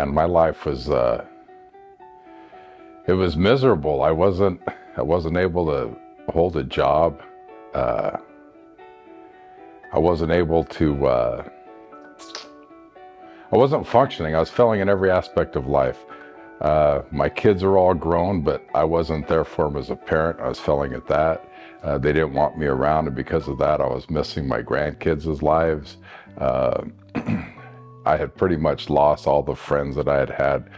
man, my life was, it was miserable. I wasn't able to hold a job. I wasn't able to, I wasn't functioning. I was failing in every aspect of life. My kids are all grown, but I wasn't there for them as a parent. I was failing at that. They didn't want me around, and because of that, I was missing my grandkids' lives. I had pretty much lost all the friends that I had had.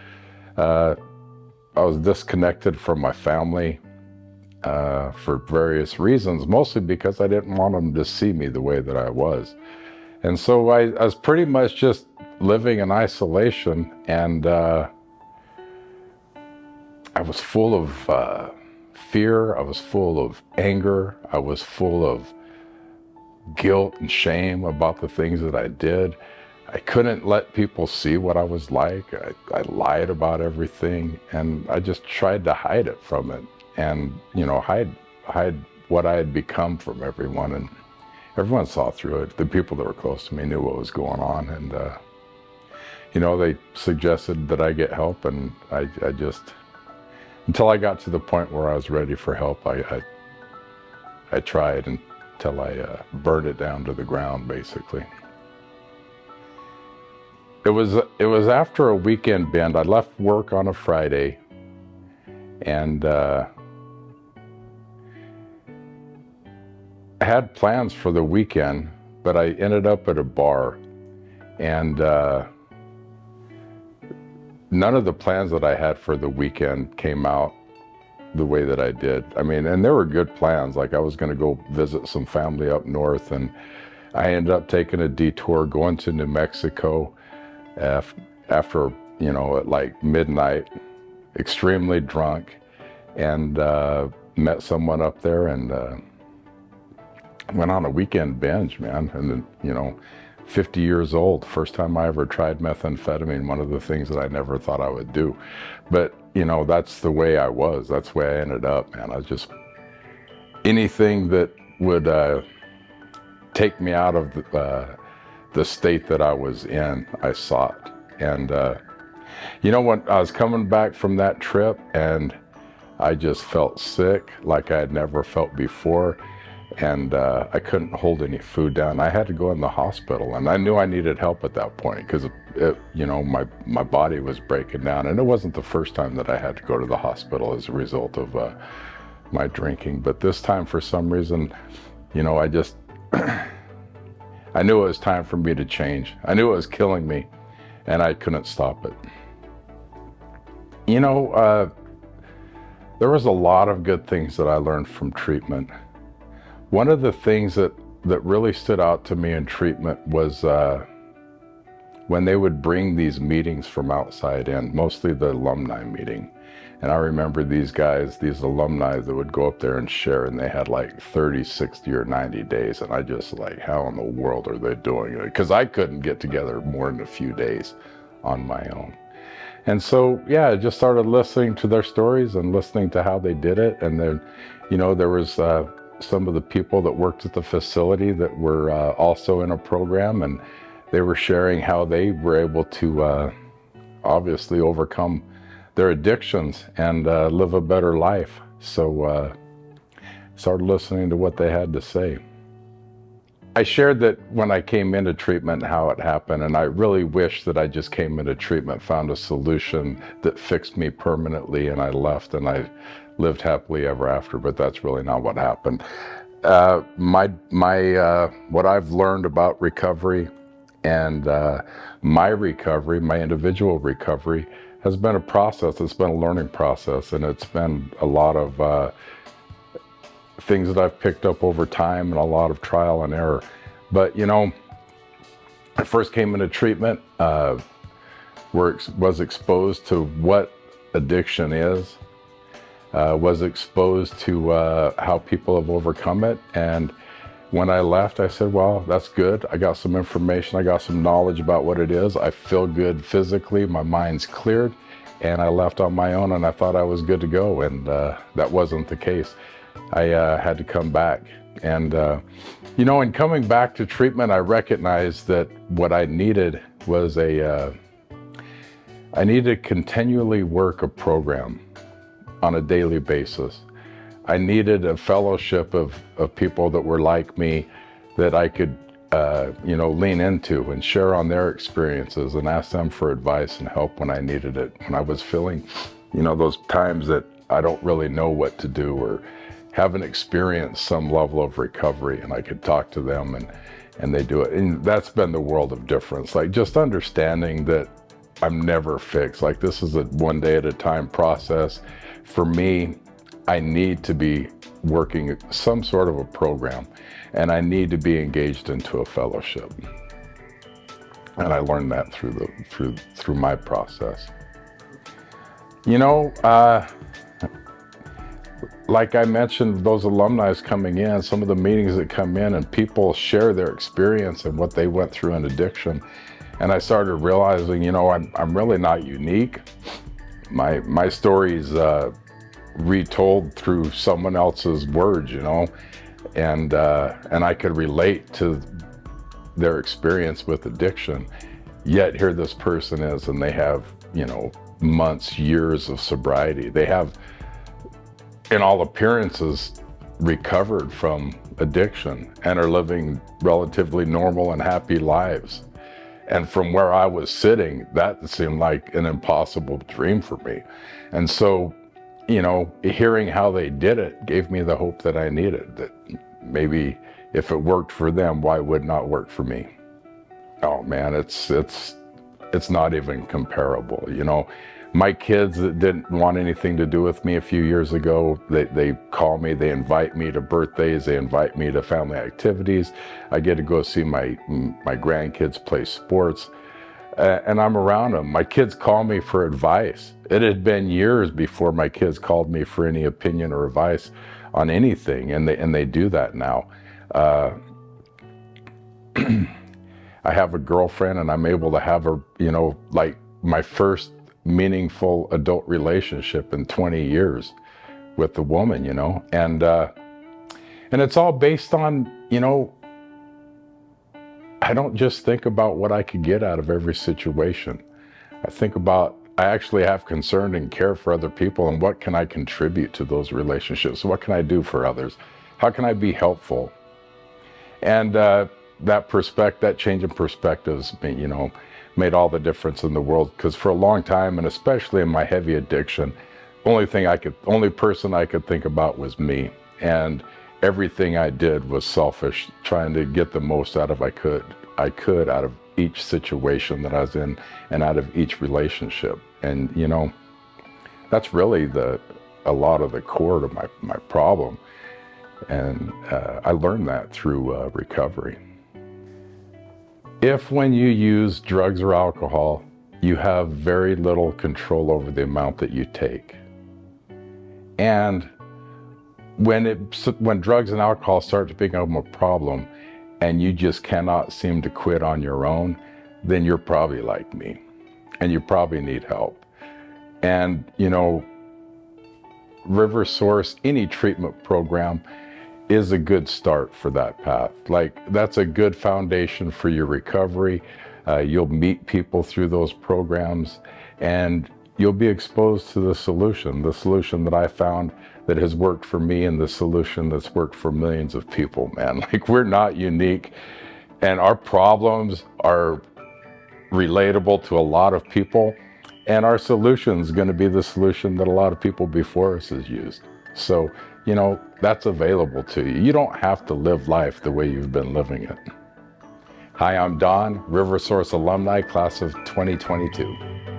I was disconnected from my family for various reasons, mostly because I didn't want them to see me the way that I was. And so I was pretty much just living in isolation, and I was full of fear. I was full of anger. I was full of guilt and shame about the things that I did. I couldn't let people see what I was like. I lied about everything, and I just tried to hide it from it, and hide what I had become from everyone. And everyone saw through it. The people that were close to me knew what was going on, and they suggested that I get help, and I just, until I got to the point where I was ready for help, I tried until I burned it down to the ground, basically. It was after a weekend binge. I left work on a Friday, and I had plans for the weekend, but I ended up at a bar, and none of the plans that I had for the weekend came out the way that I did. I mean, and there were good plans. Like, I was going to go visit some family up north, and I ended up taking a detour going to New Mexico after, at like midnight, extremely drunk, and met someone up there, and went on a weekend binge, man. And then, 50 years old, first time I ever tried methamphetamine, one of the things that I never thought I would do. But, that's the way I was. That's the way I ended up, man. I was just, anything that would take me out of the state that I was in, I sought. And, when I was coming back from that trip, and I just felt sick like I had never felt before. And I couldn't hold any food down. I had to go in the hospital, and I knew I needed help at that point, because my body was breaking down. And it wasn't the first time that I had to go to the hospital as a result of my drinking. But this time, for some reason, I just I knew it was time for me to change. I knew it was killing me, and I couldn't stop it. There was a lot of good things that I learned from treatment. One of the things that really stood out to me in treatment was when they would bring these meetings from outside in, mostly the alumni meeting. And I remember these guys, these alumni that would go up there and share, and they had like 30, 60, or 90 days. And I just like, how in the world are they doing it? Because I couldn't get together more than a few days on my own. And so, yeah, I just started listening to their stories and listening to how they did it. And then, there was some of the people that worked at the facility that were also in a program, and they were sharing how they were able to obviously overcome their addictions and live a better life. So started listening to what they had to say. I shared that when I came into treatment, how it happened, and I really wish that I just came into treatment, found a solution that fixed me permanently, and I left, and I lived happily ever after. But that's really not what happened. What I've learned about recovery and my recovery, my individual recovery, has been a process. It's been a learning process, and it's been a lot of things that I've picked up over time, and a lot of trial and error. But I first came into treatment, was exposed to what addiction is, was exposed to how people have overcome it. And when I left, I said, well, that's good. I got some information. I got some knowledge about what it is. I feel good physically. My mind's cleared. And I left on my own, and I thought I was good to go. And that wasn't the case. I had to come back. And, in coming back to treatment, I recognized that what I needed was a I need to continually work a program on a daily basis. I needed a fellowship of people that were like me, that I could, lean into and share on their experiences and ask them for advice and help when I needed it. When I was feeling, those times that I don't really know what to do or haven't experienced some level of recovery, and I could talk to them and they do it. And that's been the world of difference. Like, just understanding that I'm never fixed. Like, this is a one day at a time process. For me, I need to be working some sort of a program, and I need to be engaged into a fellowship. And I learned that through my process. Like I mentioned, those alumni coming in, some of the meetings that come in and people share their experience and what they went through in addiction. And I started realizing, I'm really not unique. My story's retold through someone else's words, and I could relate to their experience with addiction. Yet here this person is, and they have, months, years of sobriety. They have, in all appearances, recovered from addiction and are living relatively normal and happy lives. And from where I was sitting, that seemed like an impossible dream for me. And so, hearing how they did it gave me the hope that I needed, that maybe if it worked for them, why would it not work for me? Oh man, it's not even comparable. My kids that didn't want anything to do with me a few years ago, they call me, they invite me to birthdays, they invite me to family activities. I get to go see my grandkids play sports, and I'm around them. My kids call me for advice. It had been years before my kids called me for any opinion or advice on anything, and they do that now. I have a girlfriend, and I'm able to have her, like my first meaningful adult relationship in 20 years with a woman, and it's all based on, I don't just think about what I could get out of every situation. I actually have concern and care for other people, and what can I contribute to those relationships? What can I do for others? How can I be helpful? And that change in perspectives, made all the difference in the world. Because for a long time, and especially in my heavy addiction, only person I could think about was me, and everything I did was selfish, trying to get the most out of I could out of each situation that I was in and out of each relationship. And that's really a lot of the core to my problem. And I learned that through recovery. If when you use drugs or alcohol, you have very little control over the amount that you take, and when drugs and alcohol start to become a problem and you just cannot seem to quit on your own, then you're probably like me, and you probably need help. And River Source, any treatment program, is a good start for that path. Like, that's a good foundation for your recovery. You'll meet people through those programs, and you'll be exposed to the solution that I found that has worked for me, and the solution that's worked for millions of people, man. Like, we're not unique, and our problems are relatable to a lot of people, and our solution is going to be the solution that a lot of people before us has used. So, that's available to you. You don't have to live life the way you've been living it. Hi, I'm Don, River Source alumni, class of 2022.